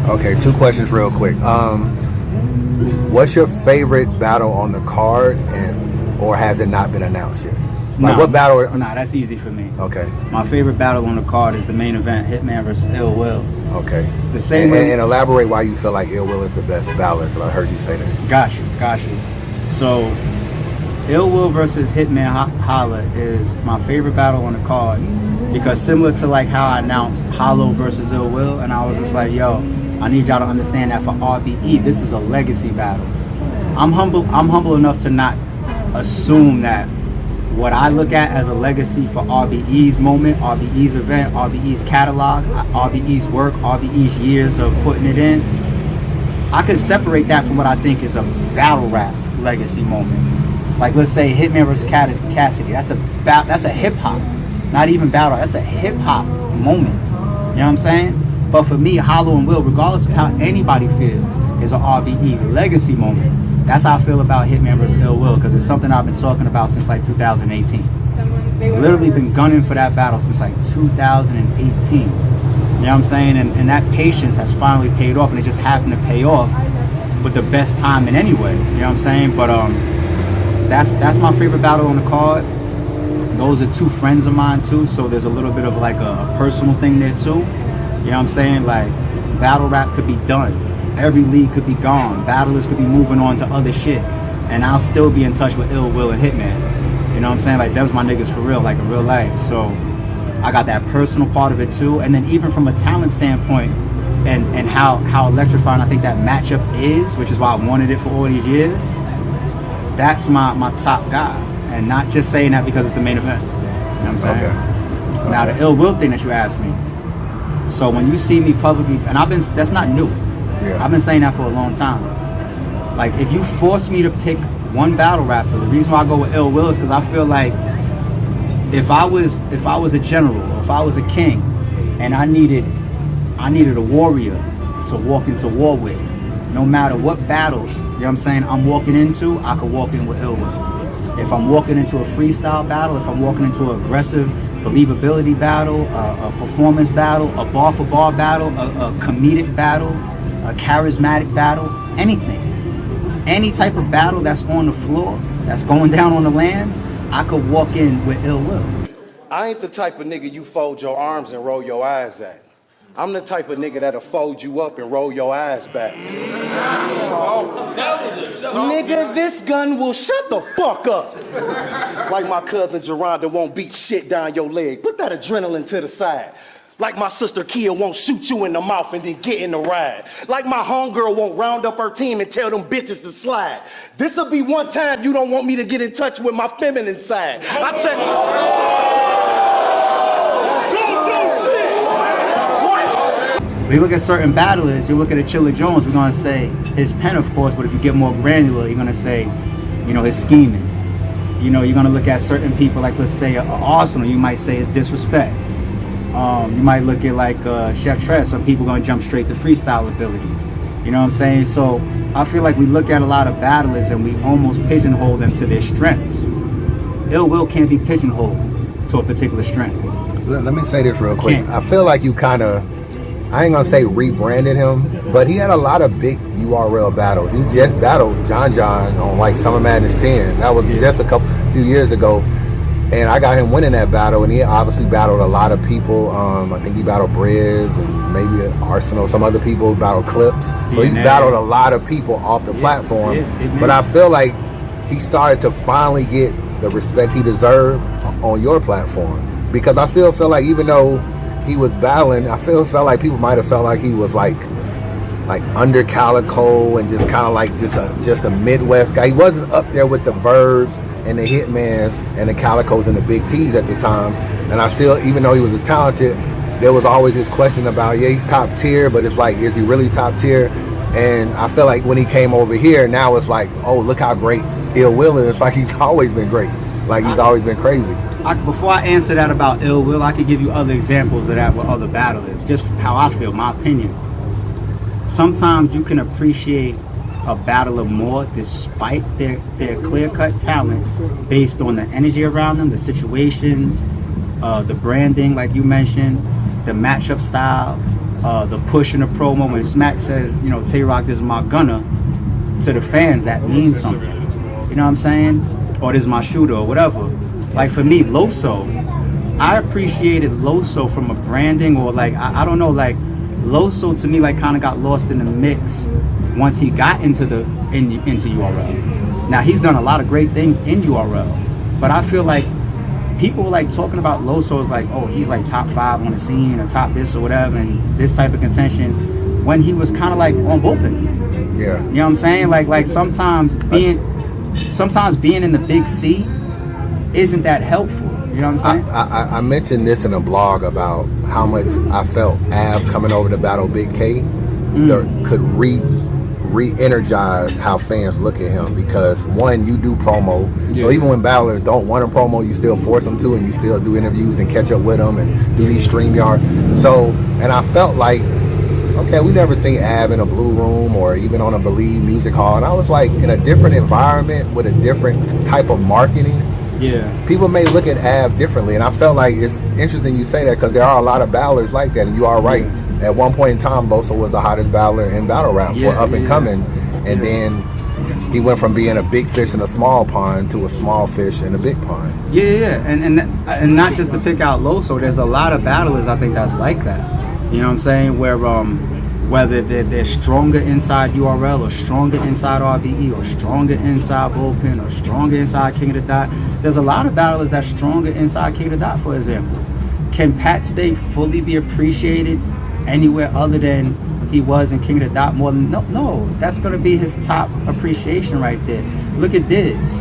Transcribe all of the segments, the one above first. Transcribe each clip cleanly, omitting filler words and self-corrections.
Okay, two questions real quick. What's your favorite battle on the card, or has it not been announced yet? Like what battle? Nah, that's easy for me. Okay. My favorite battle on the card is the main event, Hitman versus Ill Will. Okay. The same way. And elaborate why you feel like Ill Will is the best battler, because I heard you say that. Got you. So, Ill Will versus Hitman Holla is my favorite battle on the card because similar to like how I announced Hollow versus Ill Will, and I was just like, yo, I need y'all to understand that for RBE, this is a legacy battle. I'm humble enough to not assume that what I look at as a legacy for RBE's moment, RBE's event, RBE's catalog, RBE's work, RBE's years of putting it in, I could separate that from what I think is a battle rap legacy moment. Like let's say Hitman versus Cassidy, that's a hip hop, not even battle, that's a hip hop moment. You know what I'm saying? But for me, Hollow and Will, regardless of how anybody feels, is a RBE legacy moment. That's how I feel about Hitman vs. Ill Will, because it's something I've been talking about since like 2018. Literally been gunning for that battle since like 2018. You know what I'm saying? And that patience has finally paid off, and it just happened to pay off with the best timing anyway. You know what I'm saying? But that's my favorite battle on the card. Those are two friends of mine too, so there's a little bit of like a personal thing there too. You know what I'm saying? Like battle rap could be done. Every league could be gone. Battlers could be moving on to other shit. And I'll still be in touch with Ill Will and Hitman. You know what I'm saying? Like, those my niggas for real, like in real life. So I got that personal part of it too. And then even from a talent standpoint and how electrifying I think that matchup is, which is why I wanted it for all these years, that's my top guy. And not just saying that because it's the main event. You know what I'm saying? Okay. Now, the Ill Will thing that you asked me. So when you see me publicly, and that's not new. Yeah. I've been saying that for a long time. Like, if you force me to pick one battle rapper, the reason why I go with Ill Will is because I feel like if I was a general, or if I was a king, and I needed a warrior to walk into war with, no matter what battles, you know what I'm saying, I'm walking into, I could walk in with Ill Will. If I'm walking into a freestyle battle, if I'm walking into an aggressive believability battle, a performance battle, a bar for bar battle, a comedic battle, a charismatic battle, anything. Any type of battle that's on the floor, that's going down on the lands, I could walk in with Ill Will. I ain't the type of nigga you fold your arms and roll your eyes at. I'm the type of nigga that'll fold you up and roll your eyes back. Nigga, this gun will shut the fuck up. Like my cousin Geronda won't beat shit down your leg. Put that adrenaline to the side. Like my sister Kia won't shoot you in the mouth and then get in the ride. Like my homegirl won't round up her team and tell them bitches to slide. This'll be one time you don't want me to get in touch with my feminine side. I When you look at certain battlers, you look at a Chilla Jones, we're gonna say his pen, of course, but if you get more granular, you're gonna say, you know, his scheming. You know, you're gonna look at certain people, like let's say Arsenal, you might say his disrespect. You might look at like Chef Tress, some people gonna jump straight to freestyle ability. You know what I'm saying? So I feel like we look at a lot of battlers and we almost pigeonhole them to their strengths. Ill Will can't be pigeonholed to a particular strength. Let me say this real quick. I feel like you kind of, I ain't gonna say rebranded him, but he had a lot of big URL battles. He just battled John on like Summer Madness 10. That was just a few years ago. And I got him winning that battle, and he obviously battled a lot of people. I think he battled Briz and maybe Arsenal, some other people battled Clips. So he's battled a lot of people off the platform. But I feel like he started to finally get the respect he deserved on your platform. Because I still feel like even though he was battling, I felt like people might have felt like he was like under Calico and just kind of like just a Midwest guy. He wasn't up there with the Verbs and the Hitmans and the Calicos and the Big T's at the time. And I still, even though he was talented, there was always this question about, yeah, he's top tier, but it's like, is he really top tier? And I feel like when he came over here, now it's like, oh, look how great Ill Will is. It's like he's always been great. Like he's always been crazy. Before I answer that about Ill Will, I could give you other examples of that with other battlers. Just how I feel, my opinion. Sometimes you can appreciate a battler more despite their clear-cut talent based on the energy around them, the situations, the branding like you mentioned, the matchup style, the push in the promo when Smack says, you know, Tay-Rock, this is my gunner, to the fans, that means something. You know what I'm saying? Or this is my shooter or whatever. Like for me, Loso, I appreciated Loso from a branding or like, I don't know, like Loso to me like kind of got lost in the mix once he got into URL. Now he's done a lot of great things in URL, but I feel like people like talking about Loso as like, oh, he's like top 5 on the scene or top this or whatever and this type of contention when he was kind of like on bullpen. Yeah. You know what I'm saying? Like sometimes being in the big C isn't that helpful. You know what I'm saying? I mentioned this in a blog about how much I felt Av coming over to battle Big K could re-energize how fans look at him, because one, you do promo, so even when battlers don't want a promo, you still force them to, and you still do interviews and catch up with them and do these StreamYard. So, and I felt like, okay, we never seen Av in a Blue Room or even on a Believe Music Hall, and I was like, in a different environment with a different type of marketing, people may look at Av differently. And I felt like it's interesting you say that, because there are a lot of battlers like that, and you are right. At one point in time, Loso was the hottest battler in battle rap for up and coming, and then he went from being a big fish in a small pond to a small fish in a big pond. And not just to pick out Loso, there's a lot of battlers I think that's like that. You know what I'm saying? Where whether they're stronger inside URL or stronger inside RBE or stronger inside Bullpen or stronger inside King of the Dot. There's a lot of battlers that's stronger inside King of the Dot, for example. Can Pat Stay fully be appreciated anywhere other than he was in King of the Dot more than no, that's gonna be his top appreciation right there. Look at Diz.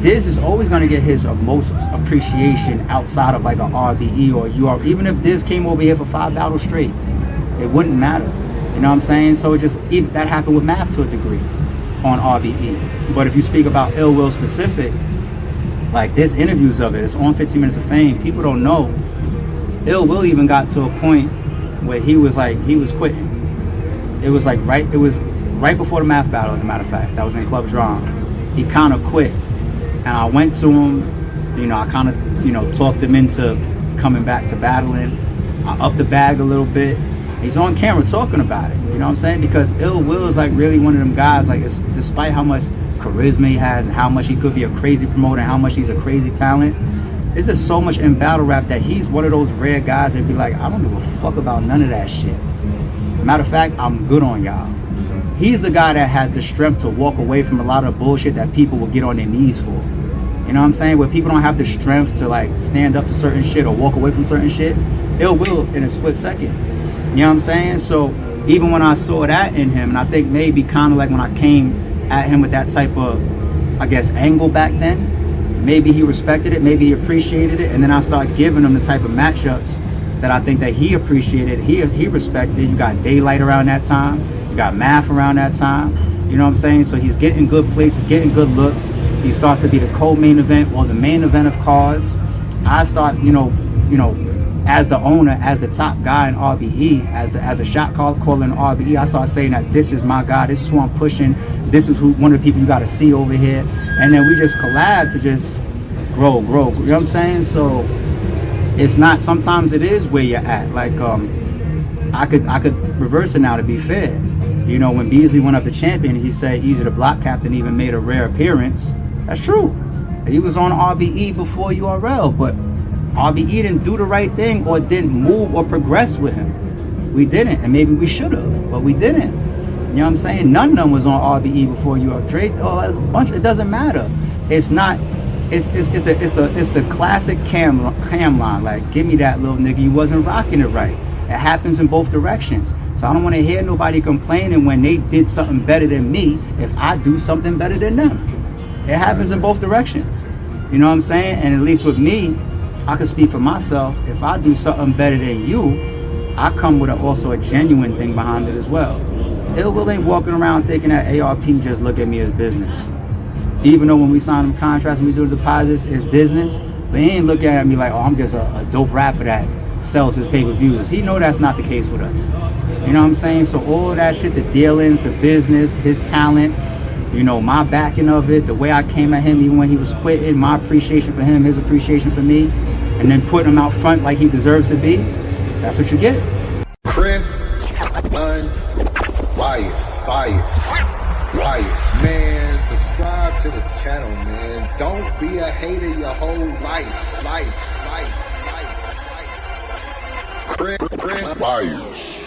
Diz is always gonna get his most appreciation outside of like an RBE or UR. Even if Diz came over here for 5 battles straight, it wouldn't matter. You know what I'm saying? So it just, that happened with Math to a degree on RBE. But if you speak about Ill Will specific, like there's interviews of it, it's on 15 Minutes of Fame. People don't know. Ill Will even got to a point where he was quitting. It was right before the Math battle, as a matter of fact. That was in Club Drum. He kind of quit. And I went to him, you know, I kind of, you know, talked him into coming back to battling. I upped the bag a little bit. He's on camera talking about it, you know what I'm saying? Because Ill Will is like really one of them guys, like despite how much charisma he has and how much he could be a crazy promoter and how much he's a crazy talent, there's just so much in battle rap that he's one of those rare guys that be like, I don't give a fuck about none of that shit. Matter of fact, I'm good on y'all. He's the guy that has the strength to walk away from a lot of bullshit that people will get on their knees for. You know what I'm saying? Where people don't have the strength to like stand up to certain shit or walk away from certain shit, Ill Will in a split second. You know what I'm saying? So even when I saw that in him, and I think maybe kind of like when I came at him with that type of, I guess, angle back then, maybe he respected it, maybe he appreciated it, and then I started giving him the type of matchups that I think that he appreciated, he respected. You got Daylight around that time, you got Math around that time, you know what I'm saying? So he's getting good places, getting good looks. He starts to be the co-main event or the main event of cards. I start, you know, as the owner, as the top guy in RBE, as a shot caller in RBE, I start saying that this is my guy, this is who I'm pushing, this is who one of the people you got to see over here, and then we just collab to just grow. You know what I'm saying? So it's not. Sometimes it is where you're at. Like I could reverse it now to be fair. You know, when Beasley went up to champion, he said Easy the Block Captain even made a rare appearance. That's true. He was on RBE before URL, but RBE didn't do the right thing or didn't move or progress with him. We didn't, and maybe we should have, but we didn't. You know what I'm saying? None of them was on RBE before URL. Drake, that's a bunch. It doesn't matter. It's not. It's the classic cam line. Like, give me that, little nigga. You wasn't rocking it right. It happens in both directions. So I don't want to hear nobody complaining when they did something better than me if I do something better than them. It happens in both directions. You know what I'm saying? And at least with me, I can speak for myself. If I do something better than you, I come with also a genuine thing behind it as well. Ill Will ain't walking around thinking that ARP just look at me as business. Even though when we sign them contracts and we do the deposits, it's business, but he ain't looking at me like, oh, I'm just a dope rapper that sells his pay-per-views. He know that's not the case with us. You know what I'm saying? So all that shit, the dealings, the business, his talent, you know, my backing of it, the way I came at him even when he was quitting, my appreciation for him, his appreciation for me, and then putting him out front like he deserves to be, that's what you get. Chris Bias. Man, subscribe to the channel, man. Don't be a hater your whole life. Chris Bias.